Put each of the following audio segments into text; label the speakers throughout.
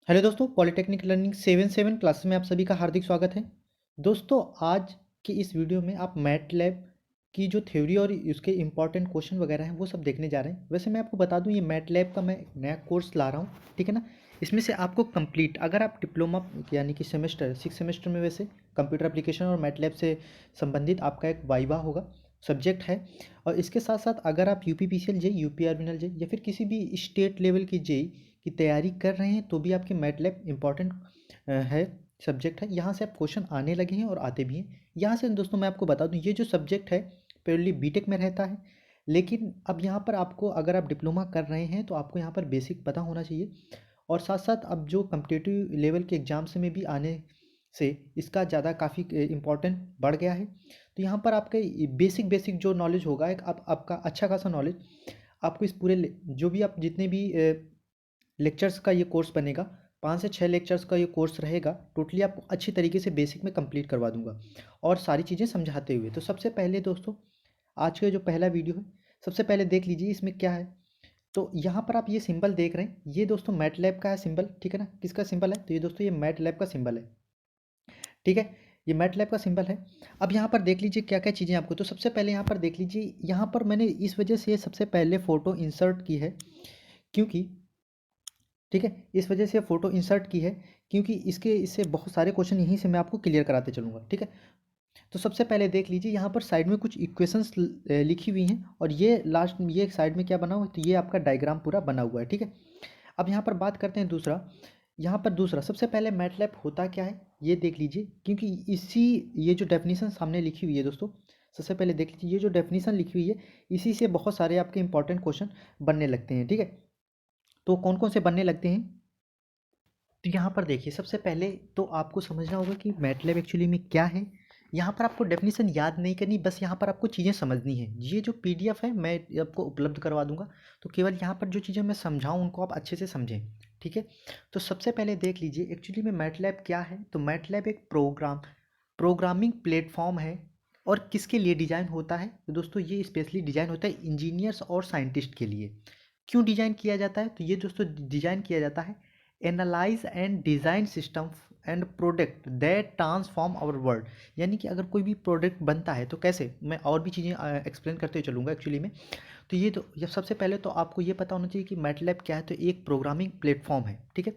Speaker 1: Hello दोस्तों, polytechnic learning 7 class में आप सभी का हार्दिक स्वागत है। दोस्तों, आज की इस वीडियो में आप मैटलैब की जो थ्योरी और उसके इम्पॉर्टेंट क्वेश्चन वगैरह हैं वो सब देखने जा रहे हैं। वैसे मैं आपको बता दूं, ये मैटलैब का मैं एक नया कोर्स ला रहा हूँ, ठीक है ना। इसमें से आपको कंप्लीट, अगर आप डिप्लोमा यानी कि सेमेस्टर 6 सेमेस्टर में, वैसे कंप्यूटर एप्लीकेशन और मैटलैब से संबंधित आपका एक वाइवा होगा, सब्जेक्ट है। और इसके साथ साथ अगर आप यूपी पीसीएल जे, यूपी आर्मिनल जे या फिर किसी भी स्टेट लेवल की जे की तैयारी कर रहे हैं तो भी आपके मैटलैब इंपॉर्टेंट है, सब्जेक्ट है। यहाँ से आप क्वेश्चन आने लगे हैं और आते भी हैं। यहाँ से दोस्तों मैं आपको बता दूँ, ये जो सब्जेक्ट है प्योरली बीटेक में रहता है, लेकिन अब यहाँ पर आपको, अगर आप डिप्लोमा कर रहे हैं तो आपको यहाँ पर बेसिक पता होना चाहिए। और साथ साथ अब जो कम्पिटिटिव लेवल के एग्जाम्स में भी आने से इसका ज़्यादा काफ़ी इम्पोर्टेंट बढ़ गया है। तो यहाँ पर आपके बेसिक बेसिक जो नॉलेज होगा, एक आपका अच्छा खासा नॉलेज आपको इस पूरे जो भी आप जितने भी लेक्चर्स का ये कोर्स बनेगा, 5 से 6 लेक्चर्स का ये कोर्स रहेगा, टोटली आपको अच्छी तरीके से बेसिक में कंप्लीट करवा दूंगा और सारी चीज़ें समझाते हुए। तो सबसे पहले दोस्तों, आज का जो पहला वीडियो है, सबसे पहले देख लीजिए इसमें क्या है। तो यहाँ पर आप ये सिंबल देख रहे हैं, ये दोस्तों मैटलैब का है सिंबल, ठीक है ना। किसका सिंबल है? तो ये दोस्तों, ये मैटलैब का सिंबल है, ठीक है। ये मैटलैब का सिंबल है। अब यहाँ पर देख लीजिए क्या क्या चीज़ें आपको। तो सबसे पहले यहाँ पर देख लीजिए, यहाँ पर मैंने इस वजह से ये सबसे पहले फ़ोटो इंसर्ट की है, क्योंकि, ठीक है, इस वजह से फ़ोटो इंसर्ट की है क्योंकि इससे बहुत सारे क्वेश्चन यहीं से मैं आपको क्लियर कराते चलूँगा, ठीक है। तो सबसे पहले देख लीजिए, यहाँ पर साइड में कुछ इक्वेशंस लिखी हुई हैं और ये लास्ट में ये साइड में क्या बना हुआ है, तो ये आपका डायग्राम पूरा बना हुआ है, ठीक है। अब यहाँ पर बात करते हैं दूसरा। यहाँ पर दूसरा, सबसे पहले मैटलैब होता क्या है ये देख लीजिए, क्योंकि इसी, ये जो डेफिनेशन सामने लिखी हुई है दोस्तों, सबसे पहले देख लीजिए, ये जो डेफिनेशन लिखी हुई है इसी से बहुत सारे आपके इंपॉर्टेंट क्वेश्चन बनने लगते हैं, ठीक है। तो कौन कौन से बनने लगते हैं? तो यहाँ पर देखिए, सबसे पहले तो आपको समझना होगा कि मैटलैब एक्चुअली में क्या है। यहाँ पर आपको डेफिनेशन याद नहीं करनी, बस यहाँ पर आपको चीज़ें समझनी है। ये जो पीडीएफ है मैं आपको उपलब्ध करवा दूंगा, तो केवल यहाँ पर जो चीज़ें मैं समझाऊँ उनको आप अच्छे से समझें, ठीक है। तो सबसे पहले देख लीजिए एक्चुअली में मैटलैब क्या है। तो मैटलैब एक प्रोग्रामिंग प्लेटफॉर्म है। और किसके लिए डिज़ाइन होता है? तो दोस्तों, ये स्पेशली डिज़ाइन होता है इंजीनियर्स और साइंटिस्ट के लिए। क्यों डिज़ाइन किया जाता है? तो ये दोस्तों डिज़ाइन किया जाता है analyse and design system and product that transform our world. यानी कि अगर कोई भी प्रोडक्ट बनता है तो कैसे, मैं और भी चीज़ें एक्सप्लेन करते हुए चलूँगा एक्चुअली में। तो ये सबसे पहले तो आपको ये पता होना चाहिए कि मैटलैब क्या है। तो एक प्रोग्रामिंग प्लेटफॉर्म है, ठीक है।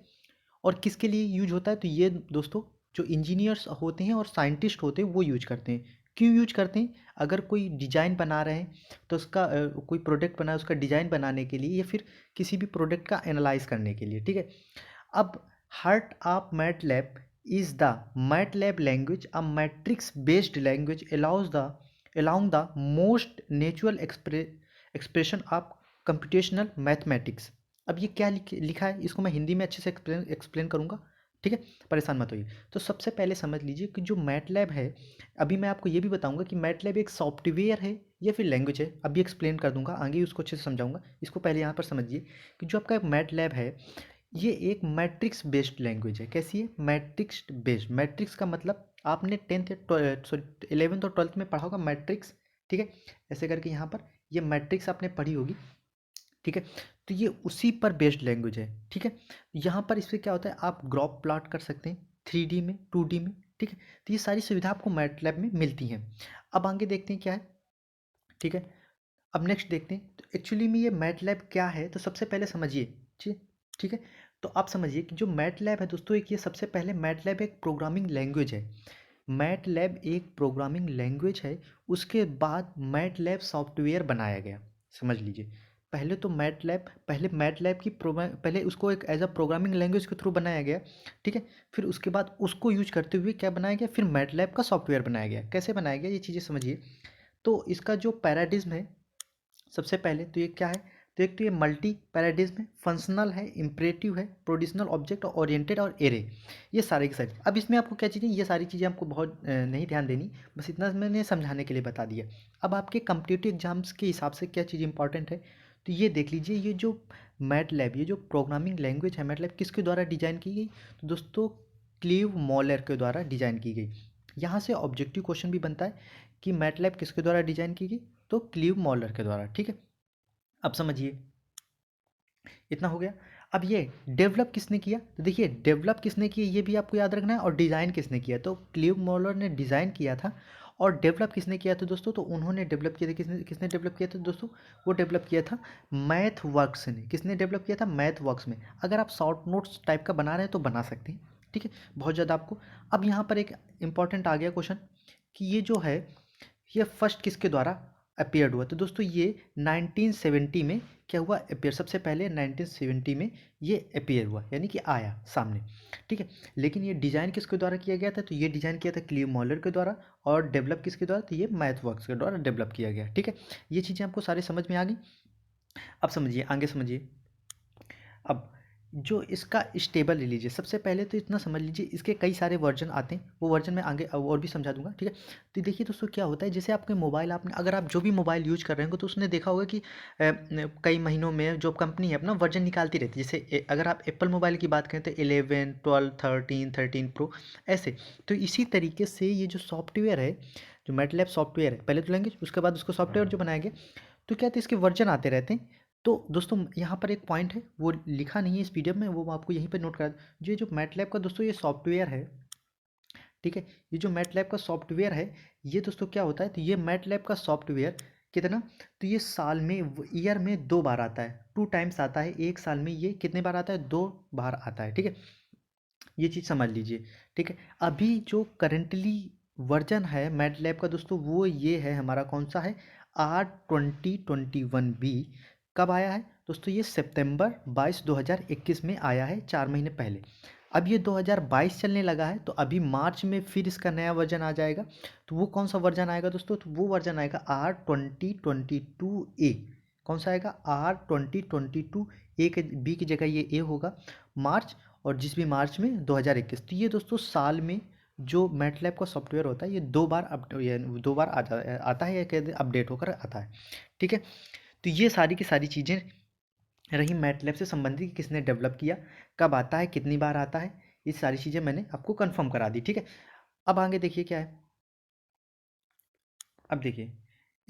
Speaker 1: और किसके लिए यूज होता है? तो ये दोस्तों, जो इंजीनियर्स होते हैं और साइंटिस्ट होते हैं वो यूज करते हैं। क्यों यूज करते हैं? अगर कोई डिजाइन बना रहे हैं तो उसका कोई प्रोडक्ट बना है, उसका डिजाइन बनाने के लिए या फिर किसी भी प्रोडक्ट का एनालाइज करने के लिए, ठीक है। अब heart of MATLAB is the MATLAB language, a matrix-based language allowing the most natural expression of computational mathematics। अब ये क्या लिखा है, इसको मैं हिंदी में अच्छे से एक्सप्लेन करूँगा, ठीक है, परेशान मत होइए। तो सबसे पहले समझ लीजिए कि जो मैटलैब है, अभी मैं आपको ये भी बताऊंगा कि मैटलैब एक सॉफ्टवेयर है या फिर लैंग्वेज है, अभी एक्सप्लेन कर दूंगा, आगे उसको अच्छे से समझाऊंगा। इसको पहले यहाँ पर समझिए कि जो आपका मैटलैब है ये एक मैट्रिक्स बेस्ड लैंग्वेज है। कैसी है? Matrix based. मैट्रिक्स का मतलब आपने 10th सॉरी 11th और 12th में पढ़ा होगा मैट्रिक्स, ठीक है। ऐसे करके यहाँ पर ये मैट्रिक्स आपने पढ़ी होगी, ठीक है। तो ये उसी पर बेस्ड लैंग्वेज है, ठीक है। यहाँ पर इससे क्या होता है, आप ग्राफ प्लॉट कर सकते हैं 3D में, 2D में, ठीक है। तो ये सारी सुविधा आपको मैटलैब में मिलती हैं। अब आगे देखते हैं क्या है, ठीक है। अब नेक्स्ट देखते हैं तो एक्चुअली में ये मैटलैब क्या है। तो सबसे पहले समझिए, ठीक, ठीक है। तो आप समझिए कि जो मैटलैब है दोस्तों, एक ये सबसे पहले मैटलैब एक प्रोग्रामिंग लैंग्वेज है। मैटलैब एक प्रोग्रामिंग लैंग्वेज है। उसके बाद मैटलैब सॉफ्टवेयर बनाया गया, समझ लीजिए। पहले मैटलैब की पहले उसको एक एज अ प्रोग्रामिंग लैंग्वेज के थ्रू बनाया गया, ठीक है। फिर उसके बाद उसको यूज करते हुए क्या बनाया गया, फिर मैटलैब का सॉफ्टवेयर बनाया गया। कैसे बनाया गया ये चीज़ें समझिए। तो इसका जो पैराडिज्म है, सबसे पहले तो ये क्या है, तो एक तो ये मल्टी पैराडिज्म है, फंक्शनल है, इम्परेटिव है, प्रोडिशनल ऑब्जेक्ट ओरिएंटेड और एरे। ये सारे के सारे। अब इसमें आपको क्या चीज़ें, ये सारी चीज़ें आपको बहुत नहीं ध्यान देनी, बस इतना मैंने समझाने के लिए बता दिया। अब आपके कम्पिटिटिव एग्जाम्स के हिसाब से क्या चीज़ इंपॉर्टेंट है, तो ये देख लीजिए, ये जो मैटलैब, ये जो प्रोग्रामिंग लैंग्वेज है मैटलैब, किसके द्वारा डिजाइन की गई? तो दोस्तों, क्लीव मॉलर के द्वारा डिजाइन की गई। यहाँ से ऑब्जेक्टिव क्वेश्चन भी बनता है कि मैटलैब किसके द्वारा डिजाइन की गई? तो क्लीव मॉलर के द्वारा, ठीक है। अब समझिए, इतना हो गया। अब ये डेवलप किसने किया, तो देखिए डेवलप किसने किया ये भी आपको याद रखना है, और डिज़ाइन किसने किया, तो क्लीव मॉलर ने डिज़ाइन किया था। और डेवलप किसने किया था दोस्तों, तो उन्होंने डेवलप किया था, किसने किसने डेवलप किया था दोस्तों, वो डेवलप किया था मैथ वर्क्स ने। किसने डेवलप किया था, मैथ वर्क्स में। अगर आप शॉर्ट नोट्स टाइप का बना रहे हैं तो बना सकते हैं, ठीक है, बहुत ज़्यादा आपको। अब यहाँ पर एक इंपॉर्टेंट आ गया क्वेश्चन कि ये जो है ये फर्स्ट किसके द्वारा अपीयर्ड हुआ, तो दोस्तों ये 1970 में क्या हुआ, अपीयर, सबसे पहले 1970 में ये अपीयर हुआ, यानी कि आया सामने, ठीक है। लेकिन ये डिज़ाइन किसके द्वारा किया गया था, तो ये डिज़ाइन किया था क्लीव मॉलर के द्वारा, और डेवलप किसके द्वारा, तो ये मैथवर्क्स के द्वारा डेवलप किया गया, ठीक है। ये चीज़ें आपको सारे समझ में आ गई। अब समझिए, आगे समझिए। अब जो इसका स्टेबल ले लीजिए, सबसे पहले तो इतना समझ लीजिए इसके कई सारे वर्जन आते हैं, वो वर्जन मैं आगे और भी समझा दूंगा, ठीक है। तो देखिए दोस्तों क्या होता है, जैसे आपके मोबाइल, आपने अगर आप जो भी मोबाइल यूज कर रहे होंगे तो उसने देखा होगा कि कई महीनों में जो कंपनी है अपना वर्जन निकालती रहती है। जैसे अगर आप एप्पल मोबाइल की बात करें तो 11, 12, 13 प्रो, ऐसे। तो इसी तरीके से ये जो सॉफ्टवेयर है, जो मैटलैब सॉफ्टवेयर है, पहले तो लैंग्वेज, उसके बाद उसको सॉफ्टवेयर जो बनाया गया, तो क्या है, इसके वर्जन आते रहते हैं। तो दोस्तों यहाँ पर एक पॉइंट है, वो लिखा नहीं है इस पीडीएफ में, वो मैं आपको यहीं पे नोट करा दूं। जो मैटलैब का दोस्तों ये सॉफ्टवेयर है, ठीक है, ये जो मैटलैब का सॉफ्टवेयर है, ये दोस्तों क्या होता है, तो ये मैटलैब का सॉफ्टवेयर कितना, तो ये साल में, ईयर में 2 बार आता है, 2 टाइम्स आता है, एक साल में ये कितने बार आता है, 2 बार आता है, ठीक है। ये चीज़ समझ लीजिए, ठीक है। अभी जो करंटली वर्जन है मैटलैब का दोस्तों, वो ये है हमारा, कौन सा है, R2021B। कब आया है दोस्तों, ये सितंबर 22 2021 में आया है, 4 महीने पहले। अब ये 2022 चलने लगा है, तो अभी मार्च में फिर इसका नया वर्जन आ जाएगा। तो वो कौन सा वर्जन आएगा दोस्तों, तो वो वर्जन आएगा R2022A। कौन सा आएगा, R2022 ए के, बी की जगह ये ए होगा, मार्च, और जिस भी मार्च में 2021। तो ये दोस्तों साल में जो मैटलैब का सॉफ्टवेयर होता है, ये 2 बार ये 2 बार आता है, या कहते अपडेट होकर आता है, ठीक है। तो ये सारी की सारी चीज़ें रही मैटलैब से संबंधित, किसने डेवलप किया, कब आता है, कितनी बार आता है, ये सारी चीज़ें मैंने आपको कंफर्म करा दी, ठीक है। अब आगे देखिए क्या है, अब देखिए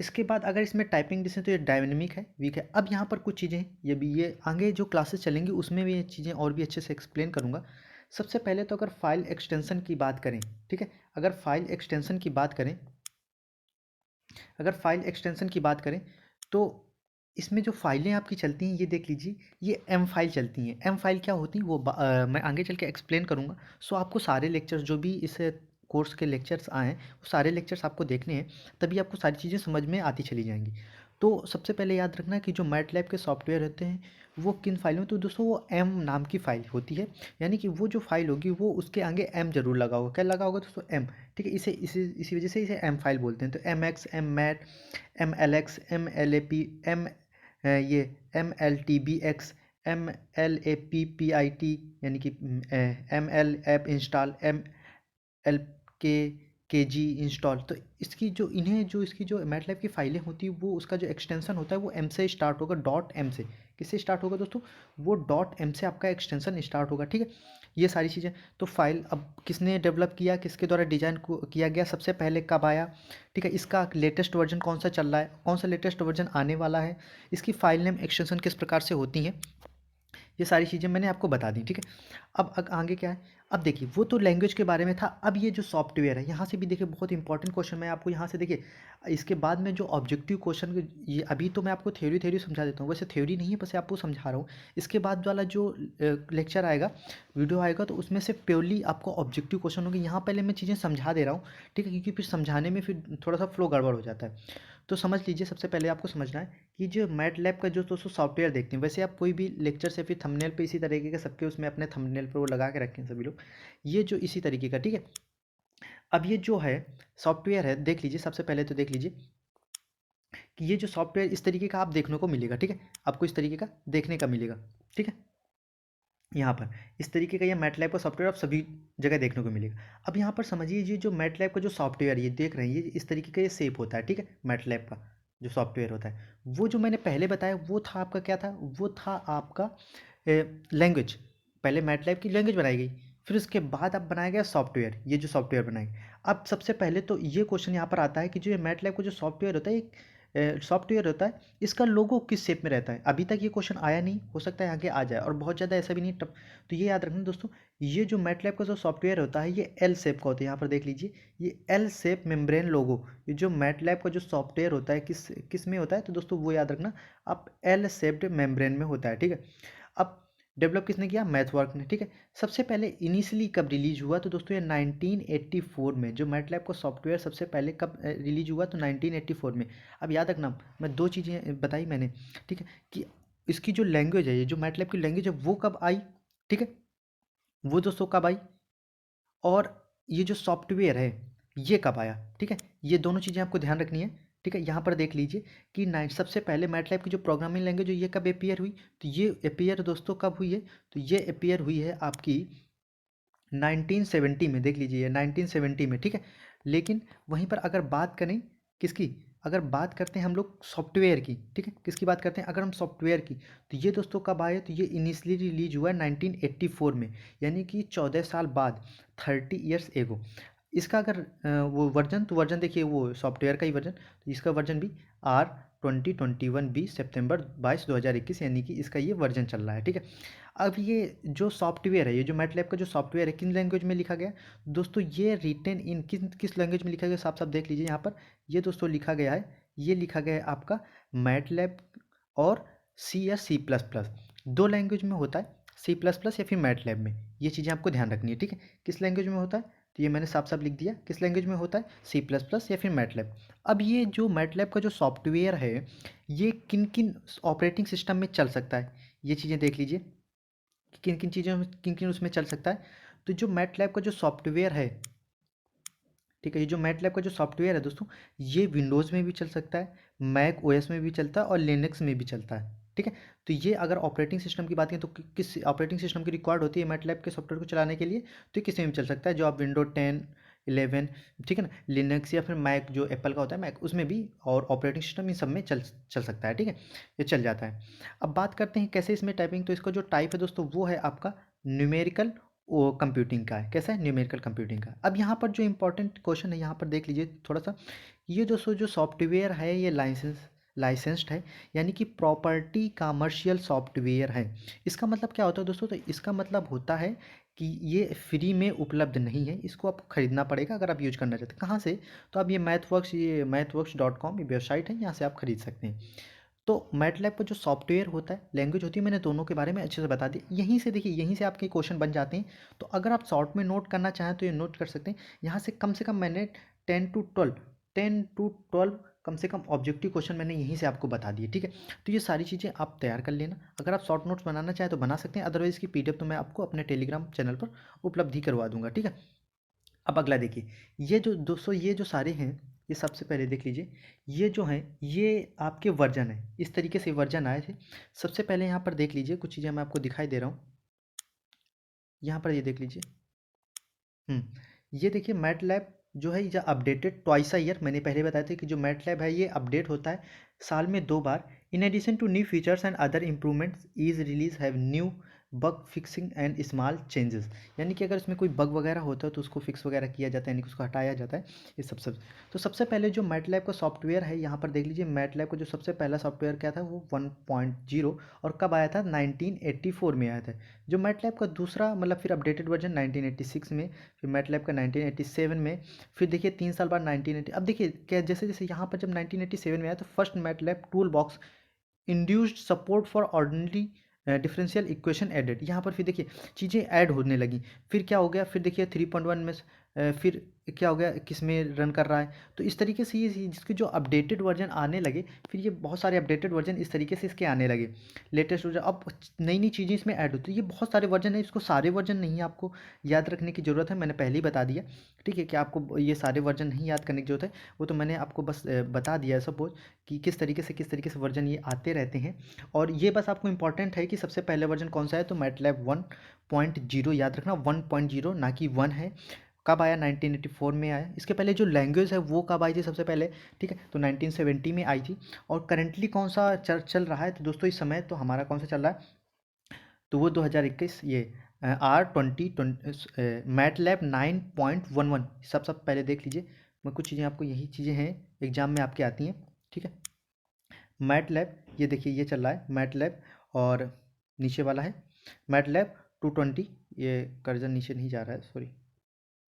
Speaker 1: इसके बाद अगर इसमें टाइपिंग डिस्टेंस, तो ये डायनेमिक है, वीक है। अब यहाँ पर कुछ चीज़ें हैं, ये भी, ये आगे जो क्लासेस चलेंगी उसमें भी ये चीज़ें और भी अच्छे से एक्सप्लेन करूँगा। सबसे पहले तो अगर फाइल एक्सटेंशन की बात करें, ठीक है, अगर फाइल एक्सटेंशन की बात करें, अगर फाइल एक्सटेंशन की बात करें, तो इसमें जो फाइलें आपकी चलती हैं, ये देख लीजिए, ये एम फाइल चलती हैं। एम फाइल क्या होती हैं वो मैं आगे चल के एक्सप्लेन करूँगा। सो आपको सारे लेक्चर्स जो भी इस कोर्स के लेक्चर्स आए हैं, वो सारे लेक्चर्स आपको देखने हैं, तभी आपको सारी चीज़ें समझ में आती चली जाएंगी। तो सबसे पहले याद रखना कि जो मैटलैब के सॉफ्टवेयर होते हैं, वो किन फाइलों में, तो दोस्तों वो एम नाम की फ़ाइल होती है, यानी कि वो जो फाइल होगी वो उसके आगे एम जरूर लगा होगा। क्या लगा होगा दोस्तों, एम, ठीक है। इसी वजह से इसे एम फाइल बोलते हैं। तो M X, M mat, M L X, M L A P, M ये M L T B X, M L A P P I T, यानी कि M L app install, M L K G install. तो इसकी जो, इन्हें जो इसकी जो मैटलैब की फाइलें होती है, वो उसका जो एक्सटेंशन होता है वो एम से स्टार्ट होगा, डॉट एम से। किससे स्टार्ट होगा दोस्तों, वो डॉट एम से आपका एक्सटेंशन स्टार्ट होगा, ठीक है। ये सारी चीज़ें, तो फाइल अब किसने डेवलप किया, किसके द्वारा डिजाइन किया गया, सबसे पहले कब आया, ठीक है, इसका लेटेस्ट वर्जन कौन सा चल रहा है, कौन सा लेटेस्ट वर्जन आने वाला है, इसकी फाइल नेम एक्सटेंशन किस प्रकार से होती हैं, ये सारी चीज़ें मैंने आपको बता दी, ठीक है। अब आगे क्या है, अब देखिए वो तो लैंग्वेज के बारे में था। अब ये जो सॉफ्टवेयर है, यहाँ से भी देखिए बहुत इंपॉर्टेंट क्वेश्चन मैं आपको यहाँ से देखिए, इसके बाद में जो ऑब्जेक्टिव क्वेश्चन, ये अभी तो मैं आपको थ्योरी थ्योरी समझा देता हूँ, वैसे थ्योरी नहीं है, बस आपको समझा रहा हूँ। इसके बाद वाला जो लेक्चर आएगा, वीडियो आएगा, तो उसमें से प्योरली आपको ऑब्जेक्टिव क्वेश्चन होंगे। यहाँ पहले मैं चीज़ें समझा दे रहा हूँ, ठीक है, क्योंकि फिर समझाने में फिर थोड़ा सा फ्लो गड़बड़ हो जाता है। तो समझ लीजिए, सबसे पहले आपको समझना है कि जो मैटलैब का जो दोस्तों सॉफ्टवेयर देखते हैं, वैसे आप कोई भी लेक्चर से फिर थंबनेल पे इसी तरीके के सबके उसमें अपने थंबनेल पर वो लगा के रखें सभी लोग, ये जो इसी तरीके का, ठीक है। अब ये जो है सॉफ्टवेयर है, देख लीजिए, सबसे पहले तो देख लीजिए कि ये जो सॉफ्टवेयर इस तरीके का आप देखने को मिलेगा, ठीक है, आपको इस तरीके का देखने का मिलेगा, ठीक है। यहाँ पर इस तरीके का ये मैटलैब का सॉफ्टवेयर आप सभी जगह देखने को मिलेगा। अब यहाँ पर समझिए, ये जो मैटलैब का जो सॉफ्टवेयर ये देख रहे हैं, ये इस तरीके का ये शेप होता है, ठीक है। मैटलैब का जो सॉफ्टवेयर होता है, वो जो मैंने पहले बताया, वो था आपका, क्या था, वो था आपका लैंग्वेज। पहले मैटलैब की लैंग्वेज बनाई गई, फिर उसके बाद अब बनाया गया सॉफ्टवेयर, ये जो सॉफ्टवेयर बनाएंगे। अब सबसे पहले तो ये क्वेश्चन यहाँ पर आता है कि जो ये मैटलैब का जो सॉफ्टवेयर होता है, सॉफ्टवेयर होता है, इसका लोगो किस शेप में रहता है? अभी तक ये क्वेश्चन आया नहीं, हो सकता है आगे आ जाए, और बहुत ज़्यादा ऐसा भी नहीं टफ। तो ये याद रखना दोस्तों, ये जो मैटलैब का जो सॉफ्टवेयर होता है ये एल शेप का होता है। यहाँ पर देख लीजिए, ये एल शेप मेम्ब्रेन लोगो, ये जो मैटलैब का जो सॉफ्टवेयर होता है किस किस में होता है, तो दोस्तों वो याद रखना, आप एल शेप्ड मेम्ब्रेन में होता है, ठीक है। अब डेवलप किसने किया? मैथवर्क ने, ठीक है। सबसे पहले इनिशियली कब रिलीज हुआ, तो दोस्तों ये 1984 में, जो मैटलैब का सॉफ्टवेयर सबसे पहले कब रिलीज हुआ, तो 1984 में। अब याद रखना, मैं दो चीज़ें बताई मैंने, ठीक है, कि इसकी जो लैंग्वेज है, ये जो मैटलैब की लैंग्वेज है वो कब आई, ठीक है, वो दोस्तों कब आई, और ये जो सॉफ्टवेयर है ये कब आया, ठीक है। ये दोनों चीज़ें आपको ध्यान रखनी है, ठीक है। यहाँ पर देख लीजिए कि नाइन सबसे पहले मैटलैब की जो प्रोग्रामिंग लैंग्वेज है ये कब अपियर हुई, तो ये अपियर दोस्तों कब हुई है, तो ये अपियर हुई है आपकी 1970 में, देख लीजिए ये 1970 में, ठीक है। लेकिन वहीं पर अगर बात करें किसकी, अगर बात करते हैं हम लोग सॉफ्टवेयर की, ठीक है, किसकी बात करते हैं अगर हम सॉफ्टवेयर की, तो ये दोस्तों कब आए, तो ये इनिशियली रिलीज हुआ है 1984 में, यानी कि 14 साल बाद, 30 ईयर्स एगो। इसका अगर वो वर्जन, तो वर्जन देखिए वो सॉफ्टवेयर का ही वर्जन, तो इसका वर्जन भी R2021B सितंबर 22 2021, यानी कि इसका ये वर्जन चल रहा है, ठीक है। अब ये जो सॉफ्टवेयर है, ये जो मैटलैब का जो सॉफ्टवेयर है किन लैंग्वेज में लिखा गया दोस्तों, ये रिटेन इन किस लैंग्वेज में लिखा गया, साफ साफ देख लीजिए यहाँ पर, ये दोस्तों लिखा गया है, ये लिखा गया है आपका मैटलैब और सी या C++, दो लैंग्वेज में होता है, C++ या फिर मैटलैब में। ये चीज़ें आपको ध्यान रखनी है, ठीक है, किस लैंग्वेज में होता है, तो ये मैंने साफ साफ लिख दिया, किस लैंग्वेज में होता है, C++ या फिर मैटलैब। अब ये जो मैटलैब का जो सॉफ्टवेयर है ये किन किन ऑपरेटिंग सिस्टम में चल सकता है, ये चीज़ें देख लीजिए कि किन किन चीज़ों में, किन किन उसमें चल सकता है। तो जो मैटलैब का जो सॉफ्टवेयर है, ठीक है, ये जो मैटलैब का जो सॉफ्टवेयर है दोस्तों, ये विंडोज़ में भी चल सकता है, मैक ओएस में भी चलता है, और लिनक्स में भी चलता है, ठीक है। तो ये अगर ऑपरेटिंग सिस्टम की बात करें तो किस ऑपरेटिंग सिस्टम की रिक्वायर्ड होती है मैटलैब के सॉफ्टवेयर को चलाने के लिए, तो ये किसी में भी चल सकता है, जो आप विंडो 10 11, ठीक है ना, लिनक्स या फिर मैक जो एप्पल का होता है मैक, उसमें भी, और ऑपरेटिंग सिस्टम इन सब में चल चल सकता है, ठीक है, ये चल जाता है। अब बात करते हैं कैसे इसमें टाइपिंग, तो इसका जो टाइप है दोस्तों वो है आपका न्यूमेरिकल, वो कंप्यूटिंग का है, कैसा है, न्यूमेरिकल कंप्यूटिंग का। अब यहाँ पर जो इंपॉर्टेंट क्वेश्चन है यहाँ पर देख लीजिए थोड़ा सा, ये दोस्तों जो सॉफ्टवेयर है ये लाइसेंस्ड है, यानी कि प्रॉपर्टी कमर्शियल सॉफ्टवेयर है। इसका मतलब क्या होता है दोस्तों, तो इसका मतलब होता है कि ये फ्री में उपलब्ध नहीं है, इसको आपको खरीदना पड़ेगा अगर आप यूज करना चाहते हैं। कहाँ से, तो अब ये मैथवर्क्स.com ये वेबसाइट है, यहाँ से आप खरीद सकते हैं। तो मैटलैब का जो सॉफ्टवेयर होता है, लैंग्वेज होती है, मैंने दोनों के बारे में अच्छे से बता दिया। यहीं से देखिए, यहीं से आपके क्वेश्चन बन जाते हैं। तो अगर आप शॉर्ट में नोट करना चाहें तो ये नोट कर सकते हैं। यहाँ से कम मैंने 10 to 12 कम से कम ऑब्जेक्टिव क्वेश्चन मैंने यहीं से आपको बता दिए, ठीक है। तो ये सारी चीज़ें आप तैयार कर लेना। अगर आप शॉर्ट नोट्स बनाना चाहें तो बना सकते हैं, अदरवाइज इसकी PDF तो मैं आपको अपने टेलीग्राम चैनल पर उपलब्ध ही करवा दूंगा, ठीक है। अब अगला देखिए, ये जो दोस्तों ये जो सारे हैं, ये सबसे पहले देख लीजिए, ये जो हैं ये आपके वर्जन है, इस तरीके से वर्जन आए थे। सबसे पहले यहाँ पर देख लीजिए, कुछ चीज़ें मैं आपको दिखाई दे रहा हूँ, यहाँ पर ये देख लीजिए। ये देखिए मैटलैब जो है ये अपडेटेड ट्वाइस अ ईयर, मैंने पहले बताया था कि जो मैटलैब है ये अपडेट होता है साल में 2 बार। In addition to new features and other improvements is release have new bug fixing and small changes, यानी कि अगर इसमें कोई बग वगैरह होता है तो उसको फिक्स वगैरह किया जाता है, यानी कि उसको हटाया जाता है, ये सब। तो सबसे पहले जो मैटलैब का सॉफ्टवेयर है यहाँ पर देख लीजिए, मैटलैब का जो सबसे पहला सॉफ्टवेयर क्या था वो 1.0, और कब आया था, 1984 में आया था। जो मैटलैब का दूसरा मतलब फिर अपडेटेड वर्जन 1986 में, फिर मैटलैब का 1987 में, फिर देखिए 3 साल बाद 1980। अब देखिए क्या, जैसे जैसे यहाँ पर जब 1987 में आया तो first MATLAB tool box induced support for ordinary differential equation added, यहाँ पर फिर देखिए चीज़ें ऐड होने लगी। फिर क्या हो गया, फिर देखिए 3.1 में फिर क्या हो गया, किस में रन कर रहा है। तो इस तरीके से ये जिसके जो अपडेटेड वर्जन आने लगे, फिर ये बहुत सारे अपडेटेड वर्जन इस तरीके से इसके आने लगे, लेटेस्ट वर्जन। अब नई नई चीज़ें इसमें ऐड होती है, ये बहुत सारे वर्जन है, इसको सारे वर्जन नहीं आपको याद रखने की ज़रूरत है, मैंने पहले ही बता दिया, ठीक है, कि आपको ये सारे वर्जन नहीं याद करने की जरूरत है, वो तो मैंने आपको बस बता दिया है सपोज कि किस तरीके से वर्जन ये आते रहते हैं। और ये बस आपको इंपॉर्टेंट है कि सबसे पहले वर्जन कौन सा है, तो मैटलैब 1.0 याद रखना, 1.0 ना कि 1 है। कब आया, 1984 में आया। इसके पहले जो लैंग्वेज है वो कब आई थी सबसे पहले, ठीक है, तो 1970 में आई थी। और करंटली कौन सा चल रहा है, तो दोस्तों इस समय तो हमारा कौन सा चल रहा है, तो वो 2021 ये R2020 मैटलैब 9.11, सब पहले देख लीजिए। मैं कुछ चीज़ें आपको, यही चीज़ें हैं एग्जाम में आपके आती हैं, ठीक है। मैटलैब, ये देखिए ये चल रहा है मैटलैब, और नीचे वाला है मैटलैब 220, ये कर्जन नीचे नहीं जा रहा है, सॉरी,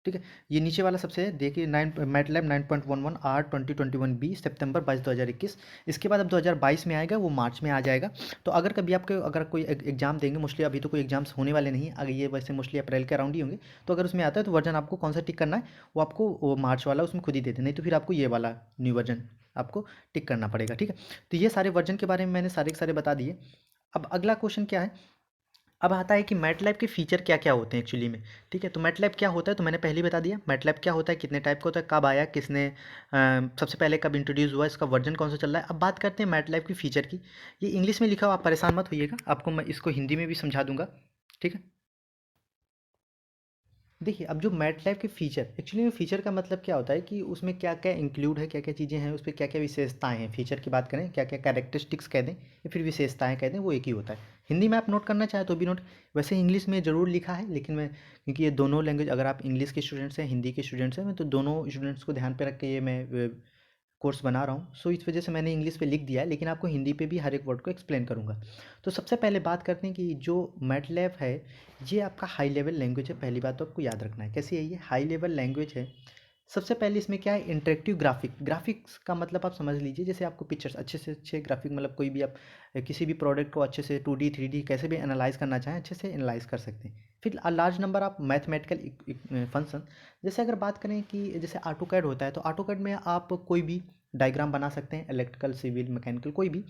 Speaker 1: ठीक है। ये नीचे वाला सबसे है, देखिए मैटलैब 9.11 R 2021B सितंबर 22 2021। इसके बाद अब 2022 में आएगा, वो मार्च में आ जाएगा। तो अगर कभी आपके अगर कोई एग्जाम देंगे, मोस्टली अभी तो कोई एग्जाम्स होने वाले नहीं, अगर ये वैसे मोस्टली अप्रैल के अराउंड ही होंगे, तो अगर उसमें आता है तो वर्जन आपको कौन सा टिक करना है, वो आपको वो मार्च वाला उसमें खुद ही देते, नहीं तो फिर आपको ये वाला न्यू वर्जन आपको टिक करना पड़ेगा, ठीक है। तो ये सारे वर्जन के बारे में मैंने सारे के सारे बता दिए। अब अगला क्वेश्चन क्या है, अब आता है कि मैटलैब के फीचर क्या क्या होते हैं एक्चुअली में, ठीक है। तो मैटलैब क्या होता है, तो मैंने पहले ही बता दिया मैटलैब क्या होता है, कितने टाइप का होता है, कब आया, किसने सबसे पहले कब इंट्रोड्यूस हुआ, इसका वर्जन कौन सा चल रहा है। अब बात करते हैं मैटलैब की फ़ीचर की। ये इंग्लिश में लिखा हुआ, आप परेशान मत होइएगा, आपको मैं इसको हिंदी में भी समझा दूंगा, ठीक है। देखिए, अब जो मैटलैब के फ़ीचर, एक्चुअली में फ़ीचर का मतलब क्या होता है कि उसमें क्या क्या इंक्लूड है, क्या क्या चीज़ें हैं, उस पर क्या क्या विशेषताएं हैं। फ़ीचर की बात करें, क्या क्या कैरेक्टरिस्टिक्स कह दें या फिर विशेषताएं कह दें, वो एक ही होता है। हिंदी में आप नोट करना चाहें तो भी नोट, वैसे इंग्लिश में ज़रूर लिखा है, लेकिन मैं क्योंकि ये दोनों लैंग्वेज, अगर आप इंग्लिश के स्टूडेंट्स हैं, हिंदी के स्टूडेंट्स हैं, मैं तो दोनों स्टूडेंट्स को ध्यान पे रख के ये मैं कोर्स बना रहा हूँ। सो इस वजह से मैंने इंग्लिश पे लिख दिया है, लेकिन आपको हिंदी पे भी हर एक वर्ड को एक्सप्लेन करूँगा। तो सबसे पहले बात करते हैं कि जो मैटलैब है, ये आपका हाई लेवल लैंग्वेज है। पहली बात तो आपको याद रखना है, कैसी है ये हाई लेवल लैंग्वेज है। सबसे पहले इसमें क्या है, इंटरेक्टिव ग्राफिक्स का मतलब आप समझ लीजिए, जैसे आपको पिक्चर्स अच्छे से अच्छे ग्राफिक, मतलब कोई भी आप किसी भी प्रोडक्ट को अच्छे से 2D 3D कैसे भी एनालाइज करना चाहें, अच्छे से एनालाइज कर सकते हैं। फिर large number of mathematical function, जैसे अगर बात करें कि जैसे ऑटो कैड होता है, तो ऑटो कैड में आप कोई भी डायग्राम बना सकते हैं, इलेक्ट्रिकल, सिविल, मैकेनिकल, कोई भी।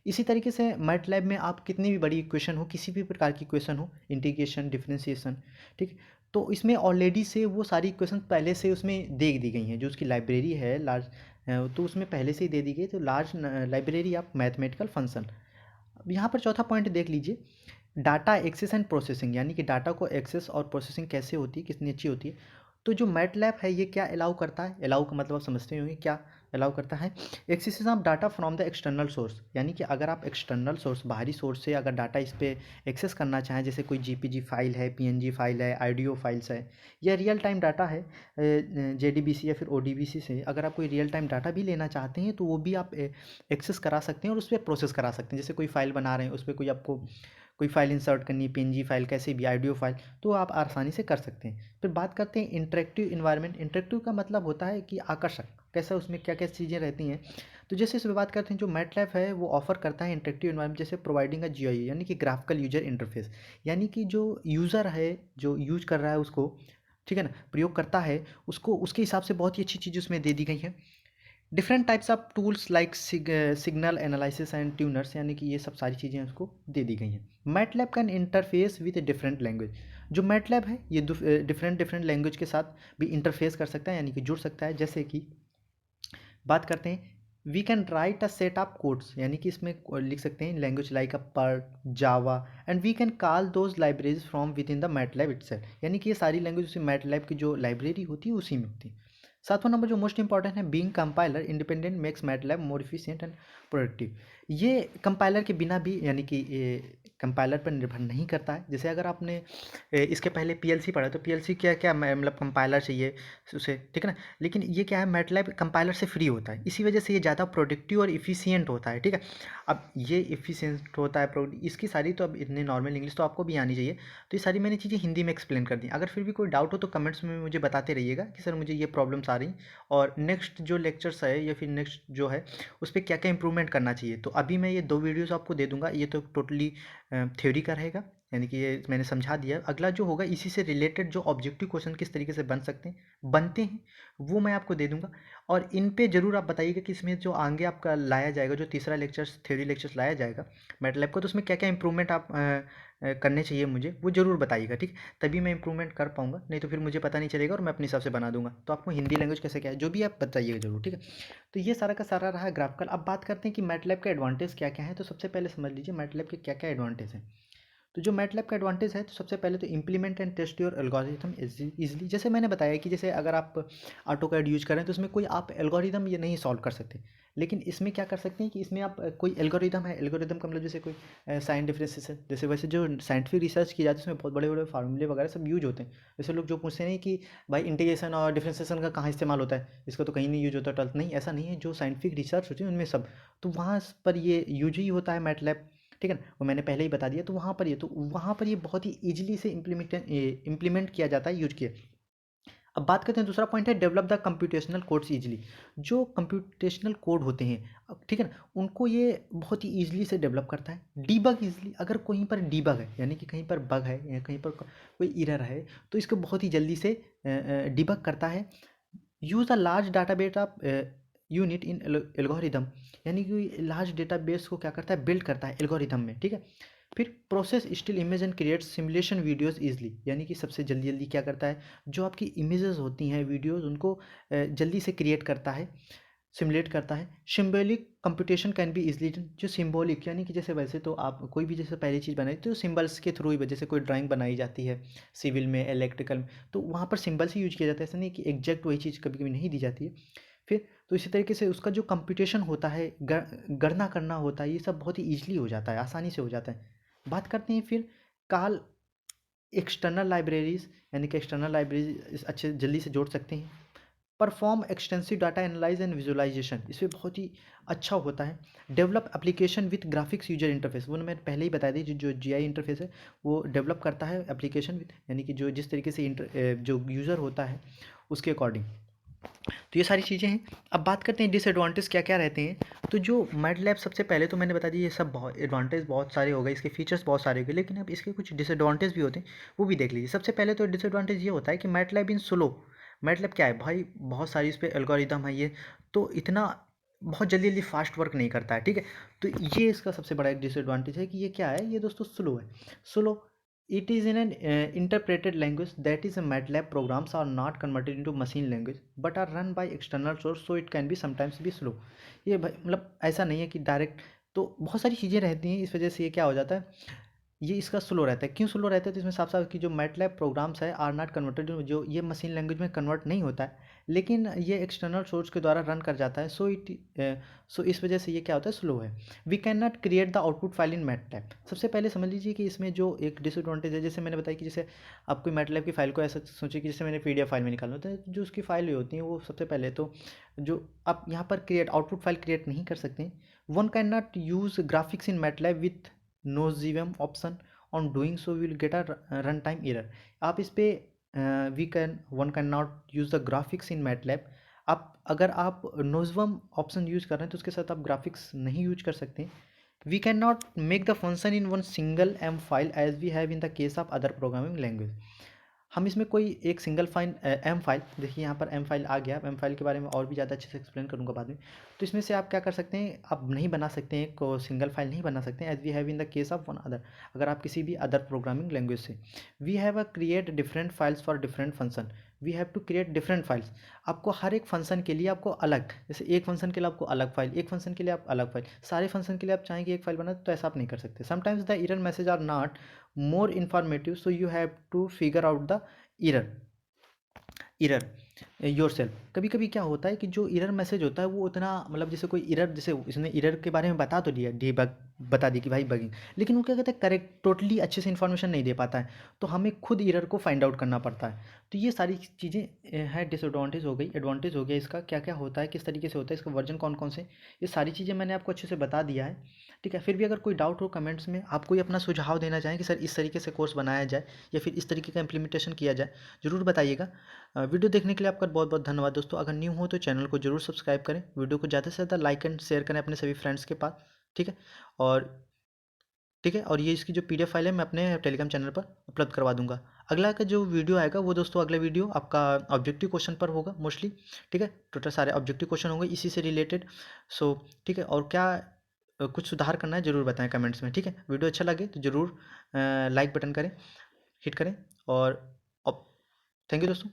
Speaker 1: इसी तरीके से मैटलैब में आप कितनी भी बड़ी इक्वेशन हो, किसी भी प्रकार की इक्वेशन हो, इंटीग्रेशन, डिफरेंशिएशन, ठीक, तो इसमें ऑलरेडी से वो सारी इक्वेशन पहले से उसमें दे दी गई हैं। जो उसकी लाइब्रेरी है लार्ज, तो उसमें पहले से ही दे दी गई, तो large library of mathematical function. अब यहाँ पर चौथा पॉइंट देख लीजिए, डाटा एक्सेस एंड प्रोसेसिंग, यानी कि डाटा को एक्सेस और प्रोसेसिंग कैसे होती है, कितनी अच्छी होती है। तो जो मैटलैब है ये क्या अलाउ करता है, अलाउ का मतलब आप समझते होंगे क्या अलाउ करता है, access of data from the external source, यानी कि अगर आप एक्सटर्नल सोर्स, बाहरी सोर्स से अगर डाटा इस पर एक्सेस करना चाहें, जैसे कोई जीपीजी फाइल है, पीएनजी फाइल है, ऑडियो फाइल्स है, या रियल टाइम डाटा है जेडीबीसी या फिर ओडीबीसी से, अगर आप कोई रियल टाइम डाटा भी लेना चाहते हैं, तो वो भी आप एक्सेस करा सकते हैं और उस पर प्रोसेस करा सकते हैं। जैसे कोई फाइल बना रहे हैं, उस पर कोई आपको कोई फाइल इंसर्ट करनी है, पीएनजी फाइल, कैसे भी ऑडियो फाइल, तो आप आसानी से कर सकते हैं। फिर बात करते हैं इंटरेक्टिव इन्वायरमेंट। इंटरेक्टिव का मतलब होता है कि आकर्षक, कैसा उसमें क्या क्या चीज़ें रहती हैं। तो जैसे इस पर बात करते हैं, जो मैटलैब है वो ऑफर करता है इंटरेक्टिव इन्वायरमेंट, जैसे प्रोवाइडिंग अ जीयूआई, यानी कि ग्राफिकल यूजर इंटरफेस, यानी कि जो यूज़र है, जो यूज कर रहा है उसको, ठीक है ना, प्रयोग करता है उसको, उसके हिसाब से बहुत ही अच्छी चीज़ उसमें दे दी गई है। Different types of tools like signal analysis and tuners, यानी कि ये सब सारी चीज़ें उसको दे दी गई हैं। MATLAB can interface with a different language, जो मैटलैब है ये डिफरेंट डिफरेंट लैंग्वेज के साथ भी इंटरफेस कर सकता है, यानी कि जुड़ सकता है। जैसे कि बात करते हैं, we can write a set of codes, यानी कि इसमें लिख सकते हैं language like a Perl, Java, and we can call those libraries from within the MATLAB itself, यानी कि ये सारी लैंग्वेज उसी मैटलैब की जो लाइब्रेरी होती है उसी में होती है। सातवां नंबर जो मोस्ट इंपॉर्टेंट है, being compiler independent makes MATLAB more efficient and productive. ये कंपाइलर के बिना भी, यानी कि कंपाइलर पर निर्भर नहीं करता है। जैसे अगर आपने इसके पहले पीएलसी पढ़ा, तो पीएलसी क्या क्या मतलब कंपाइलर चाहिए उसे, ठीक है ना, लेकिन ये क्या है, मैटलैब कंपाइलर से फ्री होता है, इसी वजह से ये ज़्यादा प्रोडक्टिव और इफिशियंट होता है, ठीक है। अब ये इफिशियंट होता है, इसकी सारी तो अब इतने नॉर्मल इंग्लिश तो आपको भी आनी चाहिए, तो ये सारी मैंने चीज़ें हिंदी में एक्सप्लेन कर दी। अगर फिर भी कोई डाउट हो तो कमेंट्स में मुझे बताते रहिएगा कि सर मुझे ये प्रॉब्लम्स आ रही, और नेक्स्ट जो लेक्चर्स है या फिर नेक्स्ट जो है उस पर क्या क्या इंप्रूवमेंट करना चाहिए। तो अभी मैं ये 2 वीडियोस आपको दे दूंगा, ये तो टोटली थ्योरी का रहेगा, यानी कि ये मैंने समझा दिया। अगला जो होगा इसी से रिलेटेड जो ऑब्जेक्टिव क्वेश्चन किस तरीके से बनते हैं वो मैं आपको दे दूंगा, और इन पे ज़रूर आप बताइएगा कि इसमें जो आगे आपका लाया जाएगा, जो तीसरा लेक्चर्स थ्योरी लेक्चर्स लाया जाएगा मैटलैब को, तो उसमें क्या क्या इंप्रूवमेंट आप करने चाहिए मुझे, वो ज़रूर बताइएगा, ठीक। तभी मैं इंप्रूवमेंट कर पाऊंगा, नहीं तो फिर मुझे पता नहीं चलेगा और मैं अपने हिसाब से बना दूंगा। तो आपको हिंदी लैंग्वेज कैसे क्या है जो भी आप बताइएगा जरूर, ठीक है। तो ये सारा का सारा रहा ग्राफिकल। अब बात करते हैं कि मैटलैब के एडवांटेज क्या क्या है। तो सबसे पहले समझ लीजिए मैटलैब के क्या क्या एडवांटेज हैं। तो जो मैटलैब का एडवांटेज है, तो सबसे पहले तो implement and test your algorithm easily. जैसे मैंने बताया कि जैसे अगर आप ऑटो कैड यूज करें तो उसमें कोई आप एल्गोरिदम ये नहीं सॉल्व कर सकते, लेकिन इसमें क्या कर सकते हैं कि इसमें आप कोई एल्गोरिदम है, एल्गोरिदम का मतलब जैसे कोई साइन डिफरेंसेस है, जैसे वैसे जो साइंटिफिक रिसर्च की जाती है उसमें बहुत बड़े बड़े फार्मूले वगैरह सब यूज होते हैं। जैसे लोग जो पूछते नहीं कि भाई इंटीग्रेशन और डिफरेंशिएशन का कहाँ इस्तेमाल होता है, इसका तो कहीं नहीं यूज होता ट्वेल्थ, नहीं ऐसा नहीं है। जो साइंटिफिक रिसर्च होती है उनमें सब, तो वहाँ पर ये यूज ही होता है मैटलैब, ठीक है ना, वो मैंने पहले ही बता दिया। तो वहाँ पर ये बहुत ही ईजिली से इम्प्लीमेंट किया जाता है, यूज किया। अब बात करते हैं, दूसरा पॉइंट है develop the computational codes easily. जो कंप्यूटेशनल कोड होते हैं, ठीक है ना, उनको ये बहुत ही ईजिली से डेवलप करता है। डीबग ईजिली, अगर कहीं पर डीबग है यानी कि कहीं पर बग है या कहीं पर कोई इरर है, तो इसको बहुत ही जल्दी से डीबग करता है। Use a large database of unit in algorithm, यानी कि लार्ज डेटाबेस को क्या करता है, बिल्ड करता है एल्गोरिदम में, ठीक है। फिर process still image and create simulation videos easily, यानी कि सबसे जल्दी जल्दी क्या करता है, जो आपकी इमेजेस होती हैं, वीडियोस, उनको जल्दी से क्रिएट करता है, सिमुलेट करता है। Symbolic computation can be easily, जो सिम्बॉलिक यानी कि जैसे वैसे तो आप कोई भी जैसे पहली चीज़ बनाई तो सिंबल्स के थ्रू ही, जैसे कोई ड्राइंग बनाई जाती है सिविल में, इलेक्ट्रिकल में, तो वहाँ पर सिंबल्स ही यूज किया जाता है, ऐसा नहीं कि एग्जैक्ट वही चीज़ कभी कभी नहीं दी जाती है। फिर तो इसी तरीके से उसका जो कंप्यूटेशन होता है, गणना करना होता है, ये सब बहुत ही ईजिली हो जाता है, आसानी से हो जाता है। बात करते हैं फिर काल एक्सटर्नल लाइब्रेरीज, यानी कि एक्सटर्नल लाइब्रेरीज अच्छे जल्दी से जोड़ सकते हैं। Perform extensive data analyse and visualisation, इसमें बहुत ही अच्छा होता है। Develop application with graphics user interface, वो मैंने पहले ही बता दी, जो जी आई इंटरफेस है वो डेवलप करता है एप्लीकेशन विथ, यानी कि जो जिस तरीके से जो यूज़र होता है उसके अकॉर्डिंग। तो ये सारी चीज़ें हैं। अब बात करते हैं डिसएडवांटेज क्या क्या रहते हैं। तो जो मैटलैब, सबसे पहले तो मैंने बता दिया, ये सब बहुत एडवांटेज बहुत सारे हो गए, इसके फीचर्स बहुत सारे हो गए, लेकिन अब इसके कुछ डिसएडवांटेज भी होते हैं, वो भी देख लीजिए। सबसे पहले तो डिसएडवांटेज ये होता है कि मैटलैब इन स्लो, मैटलैब क्या है भाई, बहुत सारी इस पर एल्गोरिदम है ये, तो इतना बहुत जल्दी जल्दी फास्ट वर्क नहीं करता है, ठीक है। तो ये इसका सबसे बड़ा एक डिसएडवांटेज है कि ये क्या है, ये दोस्तों स्लो है। Slow, it is in an interpreted language, that is a MATLAB programs are not converted into machine language but are run by external source, so it can be sometimes be slow। ये मतलब ऐसा नहीं है कि direct, तो बहुत सारी चीज़ें रहती हैं, इस वजह से ये क्या हो जाता है, ये इसका स्लो रहता है। क्यों स्लो रहता है, तो इसमें साफ साफ कि जो मैटलैब प्रोग्राम्स है आर नॉट कन्वर्टेड, जो ये मशीन लैंग्वेज में कन्वर्ट नहीं होता है, लेकिन ये एक्सटर्नल सोर्स के द्वारा रन कर जाता है, सो इस वजह से ये क्या होता है, स्लो है। We can not create the output file in MATLAB, सबसे पहले समझ लीजिए कि इसमें जो एक डिसएडवांटेज है, जैसे मैंने बताया कि जैसे आप कोई मैटलैब की फाइल को ऐसा सोचिए कि जैसे मैंने PDF फाइल में निकालना होता है, जो उसकी फाइल हुई होती है वो सबसे पहले तो जो आप यहाँ पर आउटपुट फाइल क्रिएट नहीं कर सकते। One can not use graphics in MATLAB with no GM option, on doing so will get a run time error. आप इस पे one can not use the graphics in MATLAB, आप अगर आप नोजवम option use कर रहे हैं तो उसके साथ आप ग्राफिक्स नहीं यूज कर सकते। We can not make the function in one single M file as we have in the case of other programming language. हम इसमें कोई एक सिंगल फाइल एम फाइल, देखिए यहाँ पर एम फाइल आ गया, एम फाइल के बारे में और भी ज़्यादा अच्छे से एक्सप्लेन करूँगा बाद में। तो इसमें से आप क्या कर सकते हैं, आप नहीं बना सकते हैं, को सिंगल फाइल नहीं बना सकते हैं, as we have in the case of one other, अगर आप किसी भी अदर प्रोग्रामिंग लैंग्वेज से। We have a create different files for different function, we have to create different files, आपको हर एक फंक्शन के लिए आपको अलग, जैसे एक फंक्शन के लिए आपको अलग फाइल, एक फंक्शन के लिए आप अलग फाइल, सारे फंक्शन के लिए आप चाहेंगे एक फाइल बना, तो ऐसा आप नहीं कर सकते। Sometimes the error message are not more informative, so you have to figure out the error error yourself. कभी कभी क्या होता है कि जो एरर मैसेज होता है वो उतना, मतलब जैसे कोई एरर, जैसे इसने एरर के बारे में बता तो दिया, डीबग बता दी कि भाई बगिंग, लेकिन वो क्या कहता है, करेक्ट टोटली अच्छे से इन्फॉर्मेशन नहीं दे पाता है, तो हमें खुद एरर को फाइंड आउट करना पड़ता है। तो ये सारी चीज़ें हैं, डिसएडवांटेज हो गई। एडवांटेज हो गया इसका, क्या क्या होता है, किस तरीके से होता है, इसका वर्जन कौन कौन से, ये सारी चीज़ें मैंने आपको अच्छे से बता दिया है, ठीक है। फिर भी अगर कोई डाउट हो कमेंट्स में, आप कोई अपना सुझाव देना चाहें कि सर इस तरीके से कोर्स बनाया जाए या फिर इस तरीके का इम्प्लीमेंटेशन किया जाए, ज़रूर बताइएगा। वीडियो देखने के लिए आपका बहुत बहुत धन्यवाद दोस्तों। अगर न्यू हो तो चैनल को जरूर सब्सक्राइब करें, वीडियो को ज़्यादा से ज़्यादा लाइक एंड शेयर करें अपने सभी फ्रेंड्स के पास, ठीक है। और ठीक है, और ये इसकी जो PDF फाइल है मैं अपने टेलीग्राम चैनल पर उपलब्ध करवा दूंगा। अगला का जो वीडियो आएगा वो दोस्तों, अगला वीडियो आपका ऑब्जेक्टिव क्वेश्चन पर होगा मोस्टली, ठीक है। टोटल सारे ऑब्जेक्टिव क्वेश्चन होंगे इसी से रिलेटेड। सो ठीक है, और क्या कुछ सुधार करना है ज़रूर बताएं कमेंट्स में, ठीक है। वीडियो अच्छा लगे तो ज़रूर लाइक बटन करें, हिट करें, और थैंक यू दोस्तों।